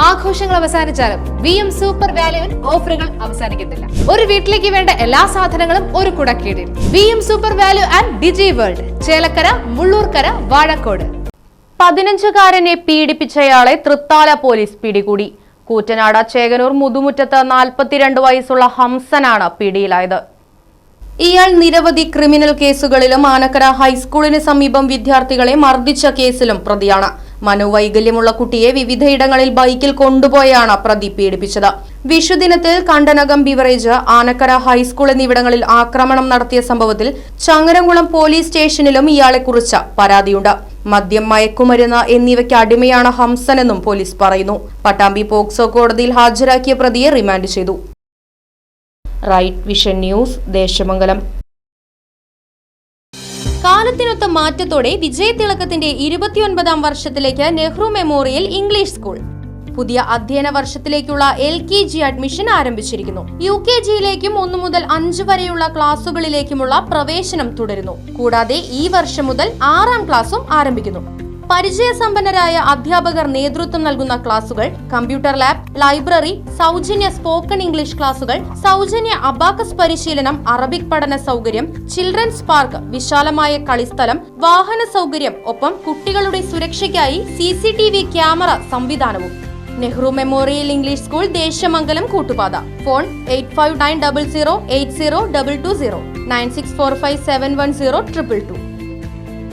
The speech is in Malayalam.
ആഘോഷങ്ങൾ അവസാനിച്ചാലും VM സൂപ്പർ വാല്യുവിൽ ഓഫറുകൾ അവസാനിക്കുന്നില്ല. ഒരു വീട്ടിലേക്ക് വേണ്ട എല്ലാ സാധനങ്ങളും ഒരു കുടക്കീഴിൽ. VM super value and digi world, Chelakkara, Mullurkara, Vazhakkode. 15-കാരനെ പീഡിപ്പിച്ചയാളെ തൃത്താല പോലീസ് പിടികൂടി. കൂറ്റനാട് ചേകനൂർ മുതുമുറ്റത്ത് 42 വയസ്സുള്ള ഹംസനാണ് പിടിയിലായത്. ഇയാൾ നിരവധി ക്രിമിനൽ കേസുകളിലും ആനക്കര ഹൈസ്കൂളിന് സമീപം വിദ്യാർത്ഥികളെ മർദ്ദിച്ച കേസിലും പ്രതിയാണ്. മനോവൈകല്യമുള്ള കുട്ടിയെ വിവിധയിടങ്ങളിൽ ബൈക്കിൽ കൊണ്ടുപോയാണ് പ്രതി പീഡിപ്പിച്ചത്. വിഷുദിനത്തിൽ കണ്ടനകം ബിവറേജ്, ആനക്കര ഹൈസ്കൂൾ എന്നിവിടങ്ങളിൽ ആക്രമണം നടത്തിയ സംഭവത്തിൽ ചങ്ങരംകുളം പോലീസ് സ്റ്റേഷനിലും ഇയാളെക്കുറിച്ച് പരാതിയുണ്ട്. മദ്യം, മയക്കുമരുന്ന് എന്നിവയ്ക്ക് അടിമയാണ് ഹംസനെന്നും പോലീസ് പറയുന്നു. പട്ടാമ്പി പോക്സോ കോടതിയിൽ ഹാജരാക്കിയ പ്രതിയെ റിമാൻഡ് ചെയ്തു. Right vision news, Desamangalam. കാലത്തിനൊത്ത മാറ്റത്തോടെ വിജയതിളക്കത്തിന്റെ 29ാം വർഷത്തിലേക്ക് നെഹ്റു മെമ്മോറിയൽ ഇംഗ്ലീഷ് സ്കൂൾ. പുതിയ അധ്യയന വർഷത്തിലേക്കുള്ള LKG അഡ്മിഷൻ ആരംഭിച്ചിരിക്കുന്നു. UKGയിലേക്കും 1 മുതൽ 5 വരെയുള്ള ക്ലാസുകളിലേക്കുമുള്ള പ്രവേശനം തുടരുന്നു. കൂടാതെ ഈ വർഷം മുതൽ 6ാം ക്ലാസും ആരംഭിക്കുന്നു. പരിചയസമ്പന്നരായ അധ്യാപകർ നേതൃത്വം നൽകുന്ന ക്ലാസുകൾ, കമ്പ്യൂട്ടർ ലാബ്, ലൈബ്രറി, സൗജന്യ സ്പോക്കൺ ഇംഗ്ലീഷ് ക്ലാസുകൾ, സൗജന്യ അബാക്കസ് പരിശീലനം, അറബിക് പഠന സൗകര്യം, ചിൽഡ്രൻസ് പാർക്ക്, വിശാലമായ കളിസ്ഥലം, വാഹന സൗകര്യം, ഒപ്പം കുട്ടികളുടെ സുരക്ഷയ്ക്കായി CCTV ക്യാമറ സംവിധാനവും. Nehru memorial English school, Desamangalam, Koottupatha. Phone 8590080220 9645710222.